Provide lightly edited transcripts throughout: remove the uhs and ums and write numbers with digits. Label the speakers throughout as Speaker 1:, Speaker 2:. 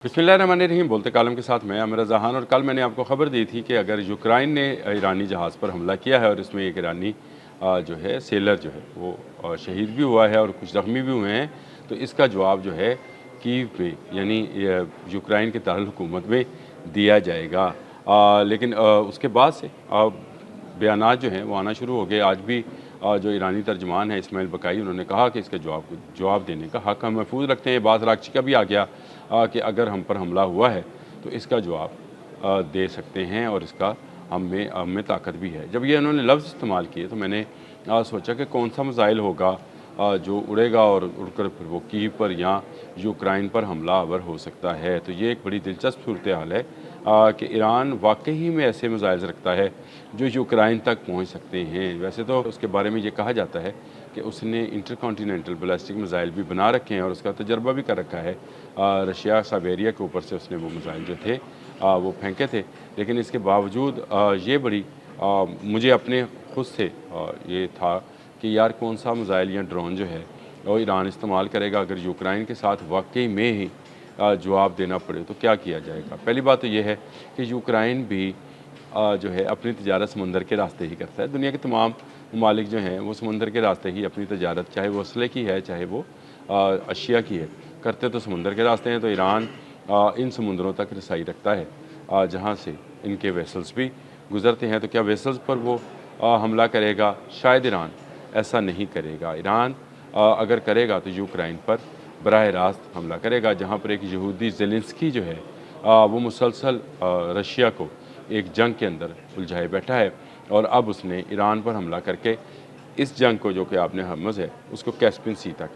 Speaker 1: बिस्मिल्लाहिर्रहमानिर्रहीम। बोलते कालम के साथ मैं आमिर जहान। और कल मैंने आपको ख़बर दी थी कि अगर यूक्रेन ने ईरानी जहाज़ पर हमला किया है और इसमें एक ईरानी जो है सेलर जो है वो शहीद भी हुआ है और कुछ ज़ख्मी भी हुए हैं, तो इसका जवाब जो है कीव पे यानी यूक्रेन के दारुल हुकूमत में दिया जाएगा। लेकिन उसके बाद से बयानात जो हैं वो आना शुरू हो गए। आज भी जो ईरानी तर्जमान है इस्माइल बकाई, उन्होंने कहा कि इसका जवाब देने का हक़ हम महफूज रखते हैं। बात राक्षी का भी आ गया कि अगर हम पर हमला हुआ है तो इसका जवाब दे सकते हैं और इसका हम में ताकत भी है। जब ये उन्होंने लफ्ज़ इस्तेमाल किए तो मैंने सोचा कि कौन सा मिसाइल होगा जो उड़ेगा और उड़कर फिर वो कीव पर या यूक्रेन पर हमलावर हो सकता है। तो ये एक बड़ी दिलचस्प सूरत हाल है कि ईरान वाकई ही में ऐसे मिसाइल रखता है जो यूक्रेन तक पहुंच सकते हैं। वैसे तो उसके बारे में ये कहा जाता है कि उसने इंटरकॉन्टिनेंटल बैलिस्टिक मिसाइल भी बना रखे हैं और उसका तजर्बा भी कर रखा है। रशिया साइबेरिया के ऊपर से उसने वो मिसाइल जो थे वो फेंके थे। लेकिन इसके बावजूद ये बड़ी मुझे अपने खुद से ये था कि यार कौन सा मिसाइल या ड्रोन जो है वो ईरान इस्तेमाल करेगा अगर यूक्रेन के साथ वाकई में ही जवाब देना पड़े तो क्या किया जाएगा। पहली बात तो ये है कि यूक्रेन भी जो है अपनी तजारत समंदर के रास्ते ही करता है। दुनिया के तमाम ममालिक जो हैं वो समंदर के रास्ते ही अपनी तजारत, चाहे वो असले की है चाहे वो अशिया की है, करते तो समंदर के रास्ते हैं। तो ईरान इन समुंदरों तक रसाई रखता है जहाँ से इनके वेसल्स भी गुज़रते हैं। तो क्या वेसल्स पर वो हमला करेगा? शायद ईरान ऐसा नहीं करेगा। ईरान अगर करेगा तो यूक्रेन पर बराह रास्त हमला करेगा, जहाँ पर एक यहूदी ज़ेलेंस्की जो है वो मुसलसल रशिया को एक जंग के अंदर उलझाए बैठा है और अब उसने ईरान पर हमला करके इस जंग को, जो कि आपने हर्मज़ है, उसको कैस्पियन सी तक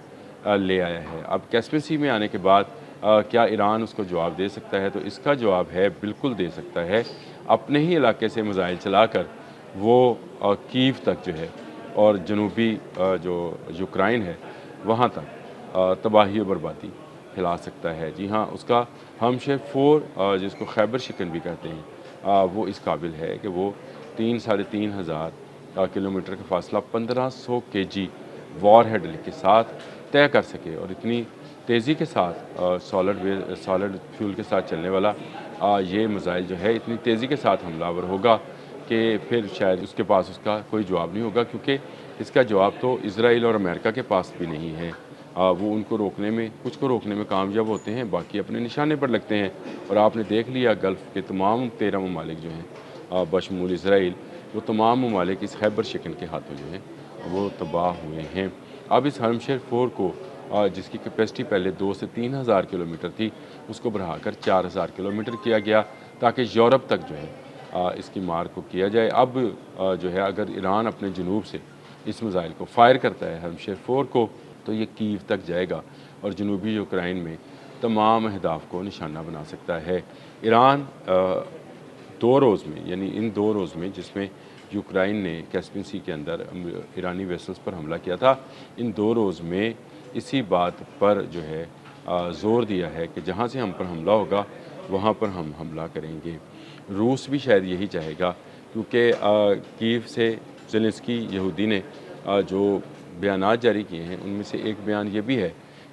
Speaker 1: ले आया है। अब कैस्पियन सी में आने के बाद क्या ईरान उसको जवाब दे सकता है? तो इसका जवाब है बिल्कुल दे सकता है। अपने ही इलाके से मिसाइल चलाकर वो कीव तक जो है और जनूबी जो यूक्रेन है वहाँ तक तबाही और बर्बादी फैला सकता है। जी हाँ, उसका हमशेर 4 जिसको खैबर शिकन भी कहते हैं वो इस काबिल है कि वो 3 साढ़े 3 हज़ार किलोमीटर का फासला 1500 केजी वॉरहेड के साथ तय कर सके और इतनी तेज़ी के साथ सॉलिड फ्यूल के साथ चलने वाला ये मिसाइल जो है इतनी तेज़ी के साथ हमलावर होगा कि फिर शायद उसके पास उसका कोई जवाब नहीं होगा, क्योंकि इसका जवाब तो इज़राइल और अमेरिका के पास भी नहीं है। वो उनको रोकने में, कुछ को रोकने में कामयाब होते हैं, बाकी अपने निशाने पर लगते हैं। और आपने देख लिया गल्फ़ के तमाम 13 ममालिक जो हैं बशमूल इज़राइल, वो तमाम ममालिक इस खैबर शिकन के हाथों जो हैं वो तबाह हुए हैं। अब इस हरमशेर 4 को जिसकी कैपेसिटी पहले 2 से 3 हज़ार किलोमीटर थी, उसको बढ़ाकर 4 हज़ार किलोमीटर किया गया ताकि यूरोप तक जो है इसकी मार को किया जाए। अब जो है अगर ईरान अपने जनूब से इस मिसाइल को फायर करता है हरमशेर 4 को, तो ये कीव तक जाएगा और जनूबी यूक्रेन में तमाम अहदाफ को निशाना बना सकता है। ईरान 2 रोज़ में, यानी इन 2 रोज़ में जिसमें यूक्रेन ने कैस्पियन सी के अंदर ईरानी वेसल्स पर हमला किया था, इन 2 रोज़ में इसी बात पर जो है ज़ोर दिया है कि जहाँ से हम पर हमला होगा वहाँ पर हम हमला करेंगे। रूस भी शायद यही चाहेगा, क्योंकि कीव से ज़ेलेंस्की यहूदी ने जो बयानात जारी किए हैं उनमें से एक बयान ये भी है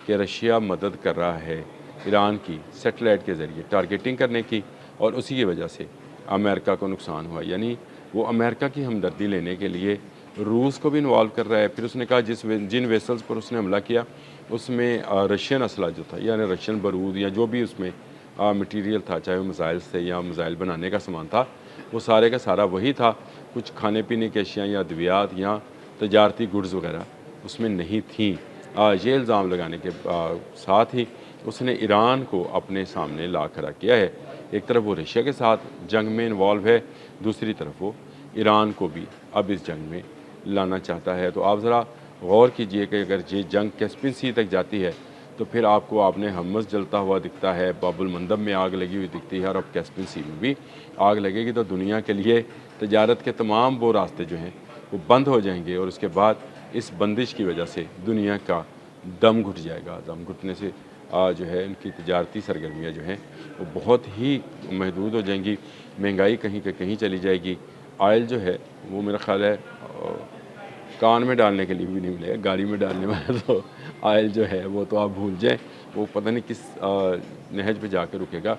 Speaker 1: कि रशिया मदद कर रहा है ईरान की सैटेलाइट के ज़रिए टारगेटिंग करने की और उसी की वजह से अमेरिका को नुकसान हुआ। यानी वो अमेरिका की हमदर्दी लेने के लिए रूस को भी इन्वॉल्व कर रहा है। फिर उसने कहा जिन वेसल्स पर उसने हमला किया उसमें रशियन असला जो था, यानी रशियन बारूद या जो भी उसमें मटीरियल था, चाहे वो मिसाइल्स थे या मिसाइल बनाने का सामान था, वो सारे का सारा वही था। कुछ खाने पीने की अशिया या अद्वियात या तजारती गुड्स वगैरह उसमें नहीं थी। ये इल्ज़ाम लगाने के साथ ही उसने ईरान को अपने सामने ला खड़ा किया है। एक तरफ वो रशिया के साथ जंग में इन्वॉल्व है, दूसरी तरफ वो ईरान को भी अब इस जंग में लाना चाहता है। तो आप ज़रा गौर कीजिए कि अगर ये जंग कैस्पियन सी तक जाती है तो फिर आपको आपने हमस जलता हुआ दिखता है, बाबुल मंदब में आग लगी हुई दिखती है और अब कैस्पियन सी में भी आग लगेगी। तो दुनिया के लिए तजारत के तमाम वो रास्ते जो हैं वो बंद हो जाएंगे और उसके बाद इस बंदिश की वजह से दुनिया का दम घुट जाएगा। दम घुटने से जो है इनकी तजारती सरगर्मियाँ जो हैं वो बहुत ही महदूद हो जाएंगी। महंगाई कहीं के कहीं चली जाएगी। ऑयल जो है वो मेरा ख़्याल है कान में डालने के लिए भी नहीं मिलेगा, गाड़ी में डालने वाला तो ऑयल जो है वो तो आप भूल जाएँ। वो पता नहीं किस नहज पे जाकर रुकेगा।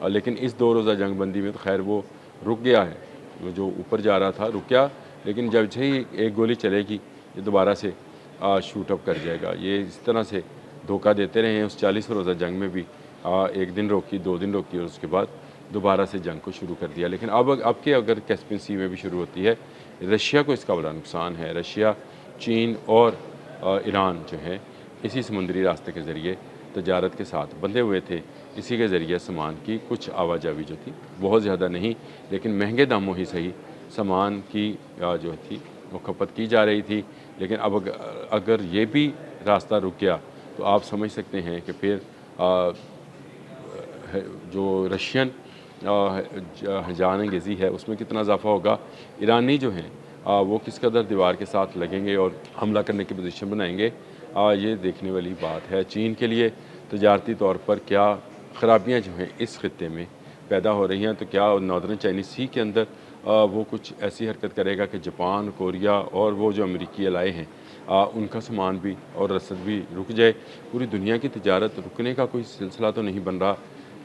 Speaker 1: लेकिन इस 2 रोज़ा जंग बंदी में तो खैर वो रुक गया है, वो जो ऊपर जा रहा था रुक गया, लेकिन जब से ही एक गोली चलेगी ये दोबारा से शूट अप कर जाएगा। ये इस तरह से धोखा देते रहे हैं। उस 40 रोज़ा जंग में भी 1 दिन रोकी, 2 दिन रोकी और उसके बाद दोबारा से जंग को शुरू कर दिया। लेकिन अब के अगर कैस्पियन सी में भी शुरू होती है, रशिया को इसका बड़ा नुकसान है। रशिया, चीन और ईरान जो है इसी समुद्री रास्ते के ज़रिए तजारत के साथ बंधे हुए थे। इसी के ज़रिए सामान की कुछ आवाजावी जो थी, बहुत ज़्यादा नहीं लेकिन महंगे दामों ही सही, सामान की जो थी वो खपत की जा रही थी। लेकिन अब अगर ये भी रास्ता रुक गया तो आप समझ सकते हैं कि फिर जो रशियन जान अंगेज़ी है उसमें कितना इजाफा होगा। ईरानी जो हैं वो किस कदर दीवार के साथ लगेंगे और हमला करने की पोजीशन बनाएंगे, ये देखने वाली बात है। चीन के लिए तजारती तौर पर क्या ख़राबियाँ जो हैं इस खत्े में पैदा हो रही हैं, तो क्या नॉर्दर्न चाइनीज़ सी के अंदर वो कुछ ऐसी हरकत करेगा कि जापान, कोरिया और वो जो अमेरिकी अलाए हैं उनका सामान भी और रसद भी रुक जाए। पूरी दुनिया की तजारत रुकने का कोई सिलसिला तो नहीं बन रहा,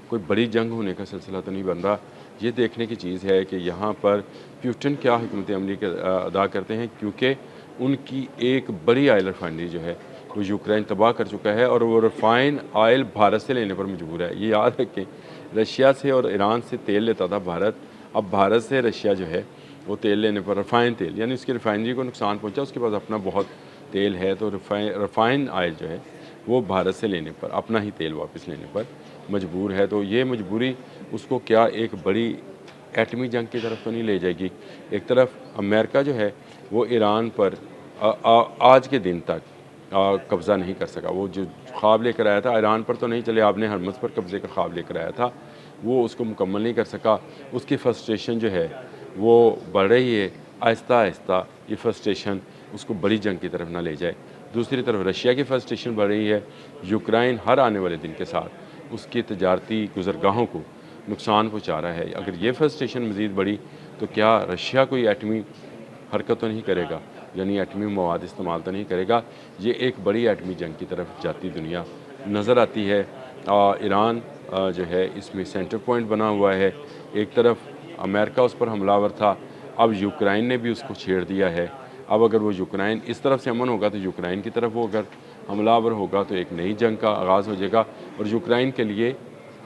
Speaker 1: कोई बड़ी जंग होने का सिलसिला तो नहीं बन रहा। ये देखने की चीज़ है कि यहाँ पर प्यूटन क्या हिकमत अमली अदा करते हैं, क्योंकि उनकी एक बड़ी ऑयल रिफाइनरी जो है वो यूक्रेन तबाह कर चुका है और वो रिफाइन ऑयल भारत से लेने पर मजबूर है। ये याद रखें, रशिया से और ईरान से तेल लेता था भारत, अब भारत से रशिया जो है वो तेल लेने पर रिफाइन तेल यानी उसकी रिफाइनरी को नुकसान पहुँचा, उसके पास अपना बहुत तेल है तो रिफाइन ऑयल जो है वो भारत से लेने पर, अपना ही तेल वापस लेने पर मजबूर है। तो ये मजबूरी उसको क्या एक बड़ी एटमी जंग की तरफ तो नहीं ले जाएगी। एक तरफ अमेरिका जो है वो ईरान पर आज के दिन तक कब्ज़ा नहीं कर सका। वो जो ख्वाब लेकर आया था ईरान पर तो नहीं चले, आपने हरमज़ पर कब्ज़े का ख्वाब लेकर आया था, वो उसको मुकम्मल नहीं कर सका। उसकी फ्रस्ट्रेशन जो है वो बढ़ रही है, आहिस्ता आहिस्ता ये फ्रस्ट्रेशन उसको बड़ी जंग की तरफ ना ले जाए। दूसरी तरफ रशिया की फ्रस्ट्रेशन बढ़ रही है, यूक्रेन हर आने वाले दिन के साथ उसकी तजारती गुज़रगाहों को नुकसान पहुँचा रहा है। अगर ये फ्रस्ट्रेशन मज़ीद बढ़ी तो क्या रशिया कोई एटमी हरकत तो नहीं करेगा, यानी एटमी मवाद इस्तेमाल तो नहीं करेगा। ये एक बड़ी एटमी जंग की तरफ जाती दुनिया नज़र आती है। ईरान जो है इसमें सेंटर पॉइंट बना हुआ है। एक तरफ अमेरिका उस पर हमलावर था, अब यूक्रेन ने भी उसको छेड़ दिया है। अब अगर वो यूक्रेन इस तरफ से अमन होगा तो यूक्रेन की तरफ वो अगर हमलावर होगा तो एक नई जंग का आगाज़ हो जाएगा और यूक्रेन के लिए,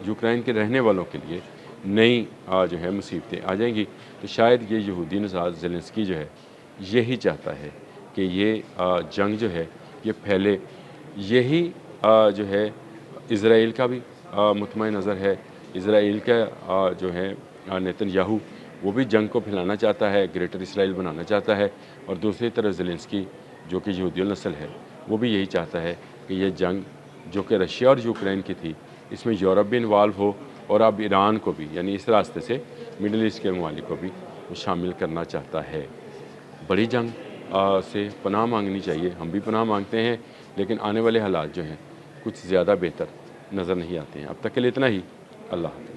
Speaker 1: यूक्रेन के रहने वालों के लिए नई जो है मुसीबतें आ जाएंगी। तो शायद ये यहूदी नज़ाद ज़ेलेंस्की जो है यही चाहता है कि ये जंग जो है ये फैले। यही जो है इज़राइल का भी मुतमईन नज़र है। इज़राइल का जो है नेतन्याहू वो भी जंग को फैलाना चाहता है, ग्रेटर इसराइल बनाना चाहता है। और दूसरी तरफ ज़ेलेंस्की जो कि यहूदी नस्ल है वो भी यही चाहता है कि ये जंग जो कि रशिया और यूक्रेन की थी इसमें यूरोप भी इन्वॉल्व हो और अब ईरान को भी, यानी इस रास्ते से मिडल ईस्ट के ममालिक को भी वो शामिल करना चाहता है। बड़ी जंग से पनाह मांगनी चाहिए, हम भी पनाह मांगते हैं, लेकिन आने वाले हालात जो हैं कुछ ज़्यादा बेहतर नज़र नहीं आते हैं। अब तक के लिए इतना ही। अल्लाह हाफ़िज़।